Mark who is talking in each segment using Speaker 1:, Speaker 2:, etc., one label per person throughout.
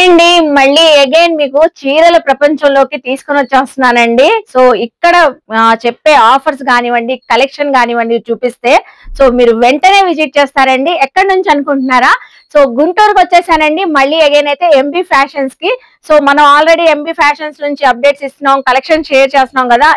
Speaker 1: అండి మళ్ళీ అగైన్ మీకు చీరల ప్రపంచంలోకి తీసుకొని వచ్చేస్తున్నానండి. సో ఇక్కడ చెప్పే ఆఫర్స్ కానివ్వండి, కలెక్షన్ కానివ్వండి చూపిస్తే సో మీరు వెంటనే విజిట్ చేస్తారండి. ఎక్కడి నుంచి అనుకుంటున్నారా? సో గుంటూరుకి వచ్చేసానండి. మళ్ళీ అగైన్ అయితే ఎంబీ ఫ్యాషన్స్ కి. సో మనం ఆల్రెడీ ఎంబీ ఫ్యాషన్స్ నుంచి అప్డేట్స్ ఇస్తున్నాం, కలెక్షన్ షేర్ చేస్తున్నాం కదా.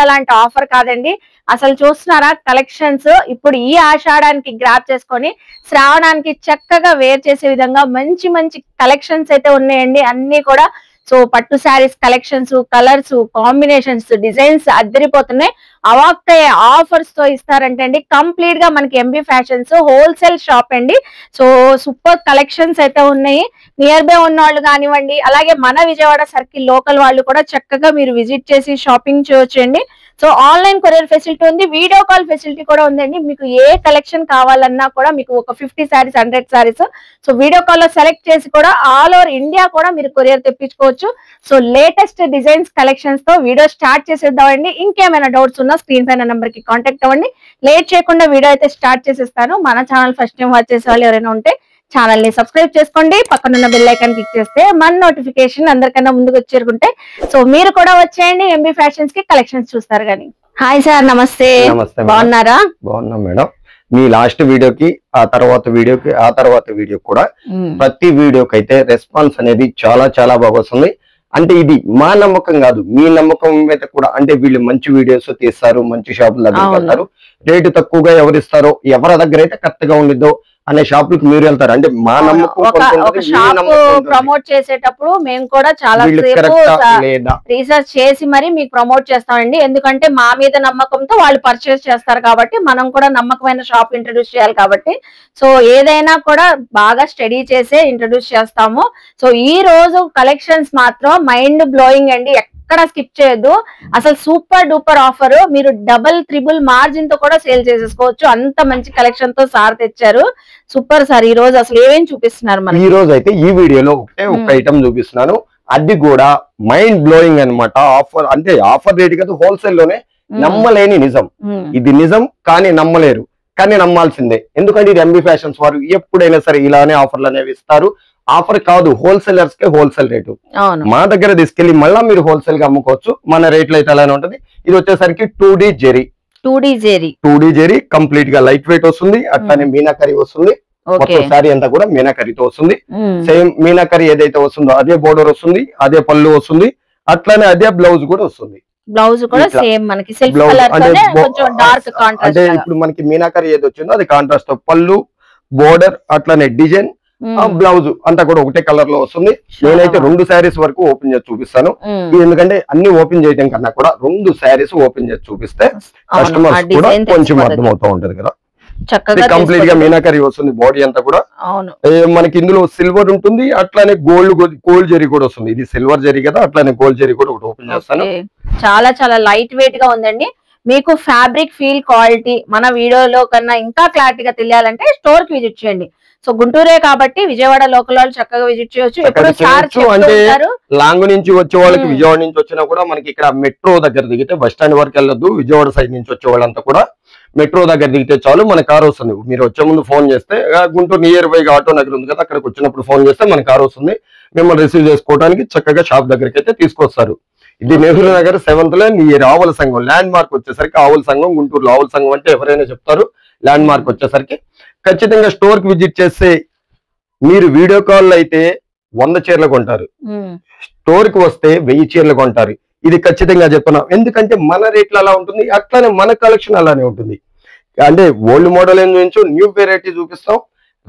Speaker 1: అలాంటి ఆఫర్ కాదండి. అసలు చూస్తున్నారా కలెక్షన్స్ ఇప్పుడు ఈ ఆషాఢానికి గ్రాప్ చేసుకొని శ్రావణానికి చక్కగా వేర్ చేసే విధంగా మంచి మంచి కలెక్షన్స్ అయితే ఉన్నాయండి. అన్ని కూడా సో పట్టు saris collections, colours, combinations, designs అద్దరిపోతున్నాయి. అవాక్తయ్యే ఆఫర్స్ తో ఇస్తారంటే అండి. కంప్లీట్ గా మనకి ఎంబీ ఫ్యాషన్స్ హోల్సేల్ షాప్ అండి. సో సూపర్ కలెక్షన్స్ అయితే ఉన్నాయి. నియర్ బై ఉన్న వాళ్ళు కానివ్వండి, అలాగే మన విజయవాడ సర్కిల్ లోకల్ వాళ్ళు కూడా చక్కగా మీరు విజిట్ చేసి షాపింగ్ చేయొచ్చండి. సో ఆన్లైన్ కొరియర్ ఫెసిలిటీ ఉంది, వీడియో కాల్ ఫెసిలిటీ కూడా ఉందండి. మీకు ఏ కలెక్షన్ కావాలన్నా కూడా మీకు ఒక 50 saris 100 saris so video call లో సెలెక్ట్ చేసి కూడా ఆల్ ఓవర్ ఇండియా కూడా మీరు కొరియర్ తెప్పించుకోవచ్చు. సో లేటెస్ట్ డిజైన్స్ కలెక్షన్స్ తో వీడియో స్టార్ట్ చేసేద్దామండి. ఇంకేమైనా డౌట్స్ ఉన్నా స్క్రీన్ పైన నెంబర్ కి కాంటాక్ట్ అవ్వండి. లేట్ చేయకుండా వీడియో అయితే స్టార్ట్ చేసేస్తాను. మన ఛానల్ ఫస్ట్ టైం వాచ్ చేసే వాళ్ళు ఎవరైనా ఉంటే ఛానల్ ని సబ్స్క్రైబ్ చేసుకోండి. పక్కనున్న బెల్ ఐకాన్ క్లిక్ చేస్తే మన నోటిఫికేషన్ అందరికన్నా ముందుకు వచ్చేరుకుంటే సో మీరు కూడా వచ్చేయండి. ఎంబీ ఫ్యాషన్స్ కి కలెక్షన్స్ చూస్తారు కానీ. హాయ్ సార్, నమస్తే. బాగున్నారా?
Speaker 2: బాగున్నాం మేడం. మీ లాస్ట్ వీడియోకి ఆ తర్వాత వీడియో కూడా ప్రతి వీడియోకి అయితే రెస్పాన్స్ అనేది చాలా చాలా బాగా వస్తుంది. అంటే ఇది మా నమ్మకం కాదు, మీ నమ్మకం మీద కూడా. అంటే వీళ్ళు మంచి వీడియోస్ తీస్తారు, మంచి షాపుల దగ్గరికి వెళ్తారు, రేటు తక్కువగా ఎవరిస్తారో, ఎవరి దగ్గర అయితే కరెక్ట్ గా ఉండిద్దో అనే షాపులకు మీరు వెళ్తారు. అంటే మా నమ్మకం
Speaker 1: ప్రమోట్ చేసేటప్పుడు మేము కూడా చాలా రీసెర్చ్ చేసి మరి మీకు ప్రమోట్ చేస్తామండి. ఎందుకంటే మా మీద నమ్మకంతో వాళ్ళు పర్చేస్ చేస్తారు కాబట్టి మనం కూడా నమ్మకమైన షాప్ ఇంట్రడ్యూస్ చేయాలి కాబట్టి సో ఏదైనా కూడా బాగా స్టడీ చేసే ఇంట్రడ్యూస్ చేస్తాము. సో ఈ రోజు కలెక్షన్స్ మాత్రం మైండ్ బ్లోయింగ్ అండి. ఎక్కడ స్కిప్ చేయొద్దు. అసలు సూపర్ డూపర్ ఆఫర్. మీరు డబుల్ త్రిబుల్ మార్జిన్ తో కూడా సేల్ చేసేసుకోవచ్చు. అంత మంచి కలెక్షన్ తో సార్ తెచ్చారు. Super sir. ఈ రోజు అసలు ఏమేమి చూపిస్తున్నారు మనం?
Speaker 2: ఈ రోజు అయితే ఈ వీడియోలో ఒక ఐటమ్ చూపిస్తున్నాను. అది కూడా మైండ్ బ్లోయింగ్ అన్నమాట. ఆఫర్ అంటే ఆఫర్ రేట్ కదా, హోల్సేల్ లోనే. నమ్మలేని నిజం ఇది. నిజం కానీ నమ్మలేరు, కానీ నమ్మాల్సిందే. ఎందుకంటే ఇది ఎంబీ ఫ్యాషన్స్ వారు ఎప్పుడైనా సరే ఇలానే ఆఫర్లు అనేవి ఇస్తారు. ఆఫర్ కాదు, హోల్సేలర్స్ కే హోల్సేల్ రేటు. మా దగ్గర తీసుకెళ్లి మళ్ళా మీరు హోల్సేల్ గా అమ్ముకోవచ్చు. మన రేట్లు అయితే అలానే ఉంటుంది. ఇది వచ్చేసరికి 2D జెరీ కంప్లీట్ గా లైట్ వెయిట్ వస్తుంది. అట్లానే మీనాకరీ వస్తుంది. మొత్తం సారీ అంతా కూడా మీనాకరీతో వస్తుంది. సేమ్ మీనాకరీ ఏదైతే వస్తుందో అదే బోర్డర్ వస్తుంది, అదే పళ్ళు వస్తుంది, అట్లానే అదే బ్లౌజ్ కూడా వస్తుంది.
Speaker 1: బ్లౌజ్ కూడా సేమ్ మనకి సెల్ఫ్ కలర్ తోనే కొంచెం డార్క్ కాంట్రాస్ట్.
Speaker 2: అంటే ఇప్పుడు మనకి మీనాకరీ ఏది వచ్చిందో అది కాంట్రాస్ట్ తో పళ్ళు, బోర్డర్, అట్లానే డిజైన్, బ్లౌజ్ అంతా కూడా ఒకటే కలర్ లో వస్తుంది. నేనైతే 2 శారీస్ వరకు ఓపెన్ చేసి చూపిస్తాను. ఎందుకంటే అన్ని ఓపెన్ చేయడం కన్నా కూడా 2 శారీస్ ఓపెన్ చేసి చూపిస్తే కస్టమర్స్ కూడా కొంచెం అర్థమవుతూ ఉంటది కదా. కంప్లీట్ గా మీనాకరీ వస్తుంది. బాడీ అంతా కూడా మనకి ఇందులో సిల్వర్ ఉంటుంది, అట్లానే గోల్డ్ జరీ కూడా వస్తుంది. ఇది సిల్వర్ జరీ కదా, అట్లానే గోల్డ్ జరీ కూడా ఒకటి ఓపెన్ చేస్తాను.
Speaker 1: చాలా చాలా లైట్ వెయిట్ గా ఉందండి. మీకు ఫ్యాబ్రిక్ ఫీల్ క్వాలిటీ మన వీడియోలో కన్నా ఇంకా క్లారిటీగా తెలియాలంటే స్టోర్ కి విజిట్ చేయండి. సో గుంటూరే కాబట్టి విజయవాడ లోకల్ వాళ్ళు చక్కగా విజిట్ చేయొచ్చు.
Speaker 2: అంటే లాంగ్ నుంచి వచ్చే వాళ్ళకి, విజయవాడ నుంచి వచ్చినా కూడా మనకి ఇక్కడ మెట్రో దగ్గర దిగితే, బస్ స్టాండ్ వరకు వెళ్ళొద్దు. విజయవాడ సైడ్ నుంచి వచ్చే వాళ్ళంతా కూడా మెట్రో దగ్గర దిగితే చాలు, మన కార్ వస్తుంది. మీరు వచ్చే ముందు ఫోన్ చేస్తే, Guntur near by auto Nagar ఉంది కదా, అక్కడికి వచ్చినప్పుడు ఫోన్ చేస్తే మన కార్ వస్తుంది. మిమ్మల్ని రిసీవ్ చేసుకోవడానికి చక్కగా షాప్ దగ్గరికి అయితే తీసుకొస్తారు. ఇది నెహ్రూ నగర్ 7th లైన్, ఆవుల సంఘం ల్యాండ్ మార్క్ వచ్చేసరికి. ఆవుల సంఘం గుంటూరులో ఆవుల సంఘం అంటే ఎవరైనా చెప్తారు. ల్యాండ్ మార్క్ వచ్చేసరికి ఖచ్చితంగా స్టోర్ కి విజిట్ చేస్తే మీరు వీడియో కాల్ అయితే 100 చీరలు కొంటారు, స్టోర్ కి వస్తే 1000 చీరలు కొంటారు. ఇది ఖచ్చితంగా చెప్తున్నాం. ఎందుకంటే మన రేట్లు అలా ఉంటుంది, అట్లానే మన కలెక్షన్ అలానే ఉంటుంది. అంటే ఓల్డ్ మోడల్ నుంచి న్యూ వెరైటీ చూపిస్తాం,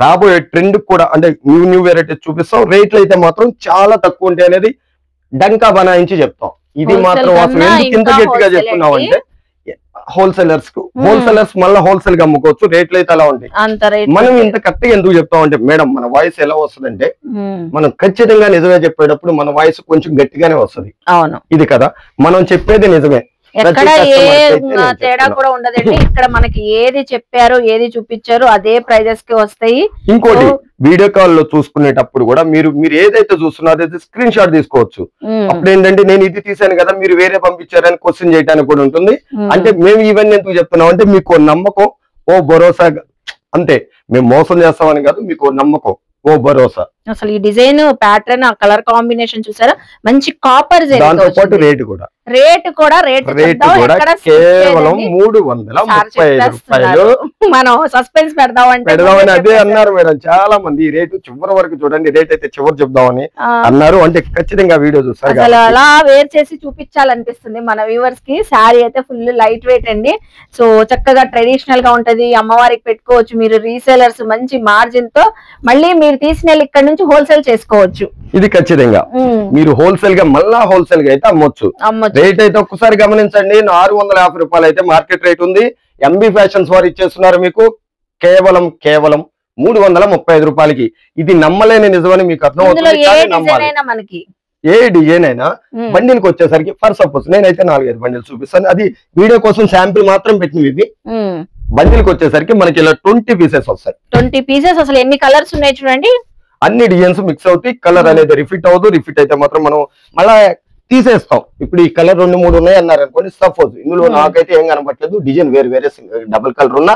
Speaker 2: రాబోయే ట్రెండ్ కూడా అంటే న్యూ వెరైటీ చూపిస్తాం. రేట్లు అయితే మాత్రం చాలా తక్కువ ఉంటాయి అనేది డంకా బనాయించి చెప్తాం. ఇది మాత్రం అసలు ఎందుకు ఇంత గట్టిగా చెప్తున్నాం అంటే హోల్సేలర్స్ మళ్ళీ హోల్సేల్ గా అమ్ముకోవచ్చు. రేట్లు అయితే అలా ఉంటాయి. మనం ఇంత కరెక్ట్గా ఎందుకు చెప్తాం అంటే మేడం, మన వాయిస్ ఎలా వస్తుందంటే మనం ఖచ్చితంగా నిజమే చెప్పేటప్పుడు మన వాయిస్ కొంచెం గట్టిగానే వస్తుంది. ఇది కదా, మనం చెప్పేది నిజమే.
Speaker 1: ఎక్కడ ఏ తేడా కూడా ఉండదండి. ఇక్కడ మనకి ఏది చెప్పారు, ఏది చూపించారు అదే ప్రైజెస్ కి వస్తాయి.
Speaker 2: ఇంకోటి వీడియో కాల్ లో చూసుకునేటప్పుడు కూడా మీరు ఏదైతే చూస్తున్నారో అదైతే స్క్రీన్ షాట్ తీసుకోవచ్చు. అప్పుడు ఏంటంటే నేను ఇది తీసాను కదా, మీరు వేరే పంపించారని క్వశ్చన్ చేయడానికి కూడా ఉంటుంది. అంటే మేము ఇవన్నీ ఎందుకు చెప్తున్నాం అంటే మీకు నమ్మకం, భరోసా అంతే. మేము మోసం చేస్తామని కాదు, మీకు నమ్మకం ఓ భరోసా.
Speaker 1: అసలు ఈ డిజైన్ ప్యాటర్న్, ఆ కలర్ కాంబినేషన్ చూసారా, మంచి కాపర్
Speaker 2: దాంతో పాటు రేటు కూడా
Speaker 1: రేట్
Speaker 2: కేవలం 335 రూపాయలు.
Speaker 1: మనం సస్పెన్స్
Speaker 2: పెడదామని అదే అన్నారు మేడం చాలా మంది. ఈ రేటు చివరి వరకు చూడండి, రేట్ అయితే చివరి చెప్దామని అన్నారు. అంటే ఖచ్చితంగా వీడియో చూస్తారు,
Speaker 1: అసలు అలా వేర్ చేసి చూపించాలనిపిస్తుంది మన వ్యూవర్స్ కి. శారీ అయితే ఫుల్ లైట్ వెయిట్ అండి. సో చక్కగా ట్రెడిషనల్ గా ఉంటది, అమ్మవారికి పెట్టుకోవచ్చు. మీరు రీసేలర్స్ మంచి మార్జిన్ తో మళ్ళీ మీరు తీసిన ఇక్కడ నుంచి హోల్సేల్ చేసుకోవచ్చు.
Speaker 2: ఇది ఖచ్చితంగా మీరు హోల్సేల్ గా మళ్ళా హోల్సేల్ గా అయితే అమ్మొచ్చు. రేట్ అయితే ఒక్కసారి గమనించండి, 650 రూపాయలు అయితే మార్కెట్ రేట్ ఉంది. ఎంబీ ఫ్యాషన్స్ వారు ఇచ్చేస్తున్నారు మీకు కేవలం 335 రూపాయలకి. ఇది నమ్మలేని నిజమని మీకు అర్థం అవుతుంది.
Speaker 1: మనకి
Speaker 2: ఏ డిజైన్ అయినా బండిల్కి వచ్చేసరికి ఫర్ సపోజ్ నేనైతే 4-5 బండిల్ చూపిస్తాను, అది వీడియో కోసం శాంపిల్ మాత్రం పెట్టినవి. ఇవి బండిల్కి వచ్చేసరికి మనకి ఇలా 20 పీసెస్ వస్తాయి.
Speaker 1: 20 పీసెస్. అసలు ఎన్ని కలర్స్ ఉన్నాయి చూడండి,
Speaker 2: అన్ని డిజైన్స్ మిక్స్ అవుతాయి. కలర్ అనేది రిఫిట్ అవ్వదు. రిఫిట్ అయితే మాత్రం మనం మళ్ళా తీసేస్తాం. ఇప్పుడు ఈ కలర్ 2-3 ఉన్నాయి అన్నారు అనుకోండి, సపోజ్ ఇందులో నాకైతే ఏం కనపట్లేదు, డిజైన్ వేరే వేరే డబుల్ కలర్ ఉన్నా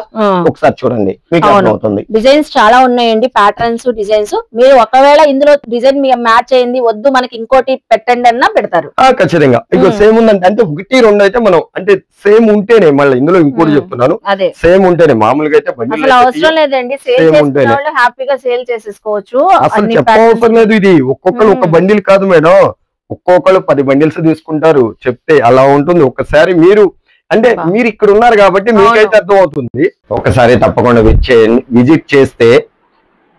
Speaker 2: ఒకసారి చూడండి మీకు అర్థమవుతుంది.
Speaker 1: డిజైన్స్ చాలా ఉన్నాయండి, ప్యాటర్న్స్ డిజైన్స్. మీరు ఒకవేళ ఇందులో డిజైన్ మ్యాచ్ అయింది వద్దు మనకి ఇంకోటి పెట్టండి అన్నా పెడతారు
Speaker 2: ఖచ్చితంగా. ఇక సేమ్ ఉందంటే అంటే 1-2 అయితే మనం అంటే సేమ్ ఉంటేనే, మళ్ళీ ఇందులో ఇంకోటి చెప్తున్నాను, సేమ్ ఉంటేనే. మామూలుగా అయితే
Speaker 1: అసలు అవసరం లేదండి, సేల్ హ్యాపీగా సేల్ చేసేసుకోవచ్చు.
Speaker 2: అసలు చెప్పవసరం లేదు. ఇది ఒక్కొక్కరు ఒక బండిల్ కాదు మేడం, ఒక్కొక్కరు 10 బండిల్స్ తీసుకుంటారు చెప్తే అలా ఉంటుంది. ఒక్కసారి మీరు అంటే మీరు ఇక్కడ ఉన్నారు కాబట్టి మీకైతే అర్థం అవుతుంది. ఒకసారి తప్పకుండా విజిట్ చేస్తే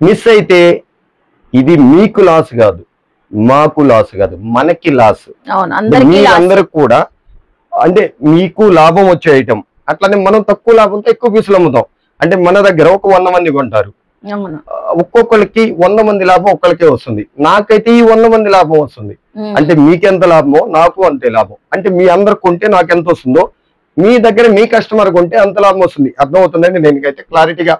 Speaker 2: మిస్ అయితే ఇది మీకు లాస్ కాదు, మాకు లాస్ కాదు, మనకి లాస్. మీరందరికి కూడా అంటే మీకు లాభం వచ్చే ఐటమ్. అట్లానే మనం తక్కువ లాభంతో ఎక్కువ పీసులు అమ్ముతాం. అంటే మన దగ్గర ఒక 100 మంది కొంటారు, ఒక్కొక్కరికి 100 మంది లాభం ఒక్కరికే వస్తుంది. నాకైతే ఈ 100 మంది లాభం వస్తుంది. అంటే మీకెంత లాభమో నాకు అంతే లాభం. అంటే మీ అందరు కొంటే నాకు ఎంత వస్తుందో మీ దగ్గర మీ కస్టమర్ కొంటే అంత లాభం వస్తుంది. అర్థమవుతుందండి. నేనైతే క్లారిటీగా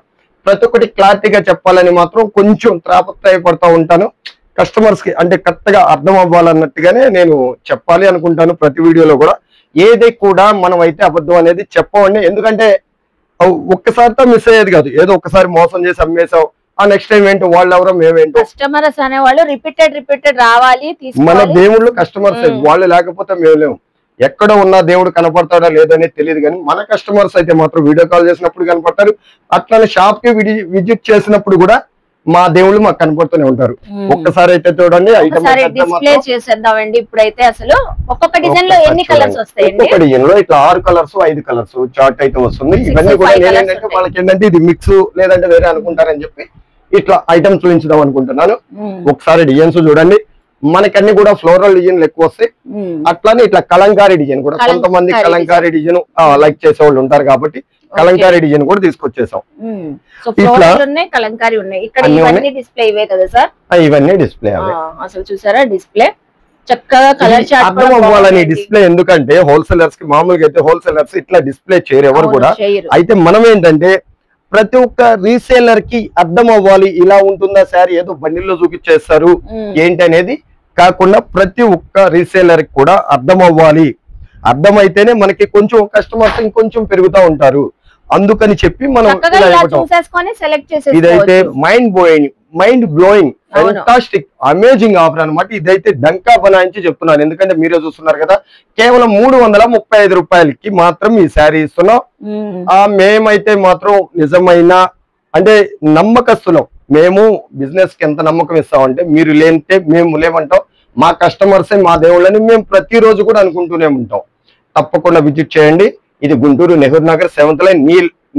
Speaker 2: ప్రతి ఒక్కటి క్లారిటీగా చెప్పాలని మాత్రం కొంచెం తాపత్రయపడతా ఉంటాను. కస్టమర్స్ కి అంటే కరెక్ట్ గా అర్థం అవ్వాలన్నట్టుగానే నేను చెప్పాలి అనుకుంటాను ప్రతి వీడియోలో కూడా. ఏది కూడా మనం అయితే అబద్ధం అనేది చెప్పవండి. ఎందుకంటే ఒక్కసారితో మిస్ అయ్యేది కాదు. ఏదో ఒక్కసారి మోసం చేసి అమ్మేసాం, ఆ నెక్స్ట్ టైం ఏంటో వాళ్ళు ఎవరో మేమేంటో.
Speaker 1: కస్టమర్స్ అనేవాళ్ళు రిపీటెడ్ రావాలి.
Speaker 2: మన దేవుళ్ళు కస్టమర్స్, వాళ్ళు లేకపోతే మేము లేవు. ఎక్కడ ఉన్నా దేవుడు కనపడతాడా లేదనేది తెలియదు, కానీ మన కస్టమర్స్ అయితే మాత్రం వీడియో కాల్ చేసినప్పుడు కనపడతారు. అట్లానే షాప్ కి విజిట్ చేసినప్పుడు కూడా మా దేవుళ్ళు మాకు కనపడుతూనే ఉంటారు. ఒక్కసారి అయితే చూడండి
Speaker 1: డిస్ప్లే చేసేద్దామండి. ఇప్పుడైతే అసలు ఒక్కొక్క డిజైన్ లో ఎన్ని కలర్స్ వస్తాయి?
Speaker 2: ఒక్కొక్క డిజైన్ లో ఇట్లా 6 కలర్స్ 5 కలర్స్ చార్ట్ అయితే వస్తుంది. ఇవన్నీ కూడా నేనేంటంటే వాళ్ళకి ఏంటంటే ఇది మిక్స్ లేదంటే వేరే అనుకుంటారని చెప్పి ఇట్లా ఐటమ్స్ చూపించుదాం అనుకుంటున్నాను. ఒకసారి డిజైన్స్ చూడండి, మనకన్నీ కూడా ఫ్లోరల్ డిజైన్లు ఎక్కువ వస్తాయి. అట్లానే ఇట్లా కలంకారీ డిజైన్ కూడా, కొంతమంది కలంకారీ డిజైన్ లైక్ చేసే వాళ్ళు ఉంటారు కాబట్టి కలంకారీ డిజైన్ కూడా తీసుకొచ్చేసాం. ఇవన్నీ డిస్ప్లే
Speaker 1: అసలు చూసారా డిస్ప్లే చక్కగా కలర్ చార్ట్
Speaker 2: అర్థం అవ్వాలని డిస్ప్లే. ఎందుకంటే హోల్సేలర్స్ కి మామూలుగా అయితే హోల్సేలర్స్ ఇట్లా డిస్ప్లే చేయరు ఎవరు కూడా. అయితే మనం ఏంటంటే ప్రతి ఒక్క రీసేలర్ కి అర్థం అవ్వాలి, ఇలా ఉంటుందా శారీ, ఏదో బండిల్లో చూపించేస్తారు ఏంటి అనేది కాకుండా ప్రతి ఒక్క రీసేలర్ కి కూడా అర్థం అవ్వాలి. అర్థమైతేనే మనకి కొంచెం కస్టమర్స్ ఇంకొంచెం పెరుగుతూ ఉంటారు. అందుకని చెప్పి మనం ఇదైతే mind blowing fantastic amazing offer అనమాట. ఇదైతే డంకా బనాయించి చెప్తున్నాను, ఎందుకంటే మీరే చూస్తున్నారు కదా, కేవలం 335 రూపాయలకి మాత్రం ఈ శారీ ఇస్తున్నాం. మేమైతే మాత్రం నిజమైన అంటే నమ్మకస్తులం. మేము బిజినెస్ కి ఎంత నమ్మకం ఇస్తామంటే మీరు లేనితే మేము లేమంటాం. మా కస్టమర్సే మా దేవుళ్ళని మేము ప్రతిరోజు కూడా అనుకుంటూనే ఉంటాం. తప్పకుండా విజిట్ చేయండి. ఇది Guntur Nehru Nagar 7th line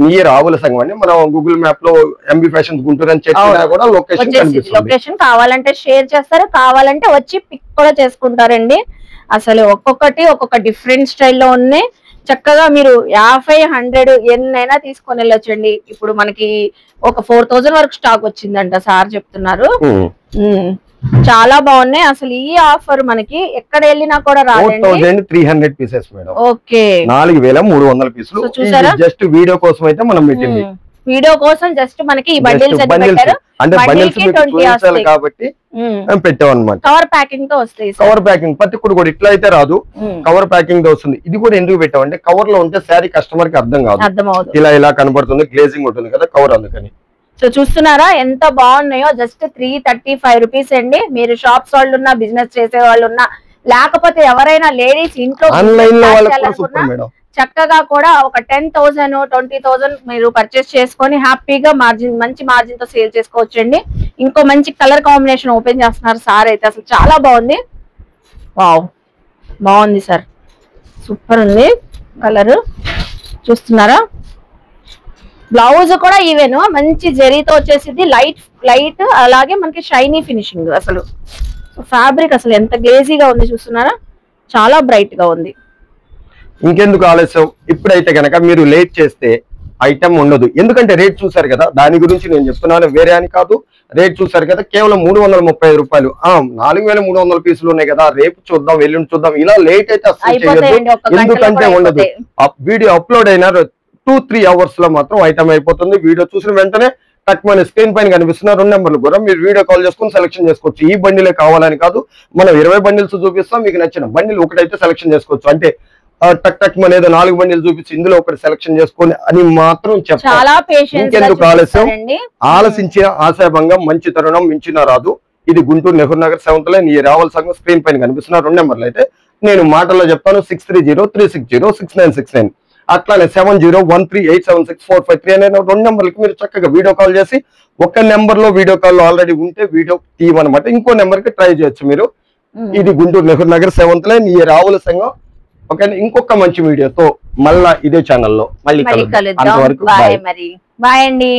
Speaker 2: near ఆవుల సంఘం అండి. మనం గూగుల్ మ్యాప్ లో ఎంబీ ఫ్యాషన్స్ గుంటూరు అని చెప్పినా కూడా
Speaker 1: లొకేషన్ కావాలంటే షేర్ చేస్తారు, కావాలంటే వచ్చి పిక్ కూడా చేసుకుంటారండి. అసలు ఒక్కొక్కటి ఒక్కొక్క డిఫరెంట్ స్టైల్లో ఉన్నాయి. చక్కగా మీరు 50-100 ఎన్నైనా తీసుకొని వెళ్ళొచ్చండి. ఇప్పుడు మనకి ఒక 4000 వరకు స్టాక్ వచ్చిందంట సార్ చెప్తున్నారు. చాలా బాగున్నాయి. అసలు ఈ ఆఫర్ మనకి ఎక్కడ వెళ్ళినా కూడా రాదండి.
Speaker 2: 4300 పీసెస్ మేడం.
Speaker 1: ఓకే,
Speaker 2: 4300 పీసులు. జస్ట్ వీడియో కోసం అయితే మనం పెట్టింది.
Speaker 1: వీడియో కోసం జస్ట్ మనకి ఈ బండిల్స్ పెట్టారు.
Speaker 2: అంటే బండిల్స్ కాబట్టి పెట్టాం అన్నమాట.
Speaker 1: కవర్ ప్యాకింగ్ తో వస్తాయి.
Speaker 2: కవర్ ప్యాకింగ్ ప్రతి కూడా ఇట్లా అయితే రాదు, కవర్ ప్యాకింగ్ తో వస్తుంది. ఇది కూడా ఎందుకు పెట్టాం అంటే కవర్ లో ఉంటే శారీ కస్టమర్ కి అర్థం కాదు, ఇలా ఇలా కనబడుతుంది, గ్లేజింగ్ ఉంటుంది కదా కవర్, అందుకని
Speaker 1: సో చూస్తున్నారా ఎంత బాగున్నాయో, జస్ట్ 335 రూపీస్ అండి. మీరు షాప్స్ వాళ్ళు ఉన్నా, బిజినెస్ చేసే వాళ్ళు ఉన్నా, లేకపోతే ఎవరైనా లేడీస్ ఇంట్లో
Speaker 2: ఆన్లైన్ లో వాళ్ళకి కూడా సూపర్ మేడం.
Speaker 1: చక్కగా కూడా ఒక 10,000 20,000 మీరు పర్చేస్ చేసుకొని హ్యాపీగా మార్జిన్, మంచి మార్జిన్ తో సేల్ చేసుకోవచ్చు అండి. ఇంకో మంచి కలర్ కాంబినేషన్ ఓపెన్ చేస్తున్నారు సార్ అయితే, అసలు చాలా బాగుంది. వావ్, బాగుంది సార్, సూపర్ ఉంది కలర్. చూస్తున్నారా, బ్లౌజ్ కూడా ఈవెన్ మంచి జరీతో వచ్చేసింది, లైట్ అలాగే మనకి షైనీ ఫినిషింగ్. అసలు ఫ్యాబ్రిక్ అసలు ఎంత గ్లేజీగా ఉంది చూస్తున్నారా, చాలా బ్రైట్ గా ఉంది.
Speaker 2: ఇంకెందుకు ఆలస్యం, ఇప్పుడైతే కనుక మీరు లేట్ చేస్తే ఐటమ్ ఉండదు. ఎందుకంటే రేట్ చూసారు కదా, దాని గురించి నేను చెప్తున్నాను, వేరే అని కాదు. రేట్ చూసారు కదా, కేవలం 335 రూపాయలు. 4300 పీసులు ఉన్నాయి కదా, రేపు చూద్దాం, ఎల్లుండి చూద్దాం, ఇలా లేట్ అయితే అసలు చేయొద్దు. ఎందుకంటే ఉండదు. వీడియో అప్లోడ్ అయిన 2-3 అవర్స్ లో మాత్రం ఐటమ్ అయిపోతుంది. వీడియో చూసిన వెంటనే టక్ మన స్క్రీన్ పైన కనిపిస్తున్న 2 నెంబర్లు కూడా మీరు వీడియో కాల్ చేసుకుని సెలెక్షన్ చేసుకోవచ్చు. ఈ బండిలే కావాలని కాదు, మనం 20 బండిల్స్ చూపిస్తాం, మీకు నచ్చిన బండిల్ ఒకటైతే సెలెక్షన్ చేసుకోవచ్చు. అంటే టక్ టక్ మన ఏదో 4 బండిలు చూపించి ఇందులో ఒకటి సెలెక్షన్ చేసుకొని అని మాత్రం చెప్పాలి. ఇంకెందుకు ఆలస్యం, ఆలసించే ఆశాభంగం, మంచి తరుణం మించిన రాదు. ఇది గుంటూరు నెహ్రూ నగర్ 7th లైన్, ఈ రావల్ సంఘం స్క్రీన్ పైన కనిపిస్తున్న 2 నెంబర్లు అయితే నేను మాటల్లో చెప్తాను. 6303606969, అట్లానే 7013876453 అనే 2 నెంబర్లకి మీరు చక్కగా వీడియో కాల్ చేసి, ఒక నెంబర్ లో వీడియో కాల్ ఆల్రెడీ ఉంటే వీడియో తీయమన్నమాట, ఇంకో నెంబర్ కి ట్రై చేయొచ్చు మీరు. ఇది గుంటూరు నెహ్రూ నగర్ 7th లైన్, ఈ రావుల సంఘం. ఓకే, ఇంకొక మంచి వీడియోతో మళ్ళా ఇదే ఛానల్లో మళ్ళీ కలుద్దాం. అంతవరకు బాయ్.
Speaker 1: బాయ్ అండి.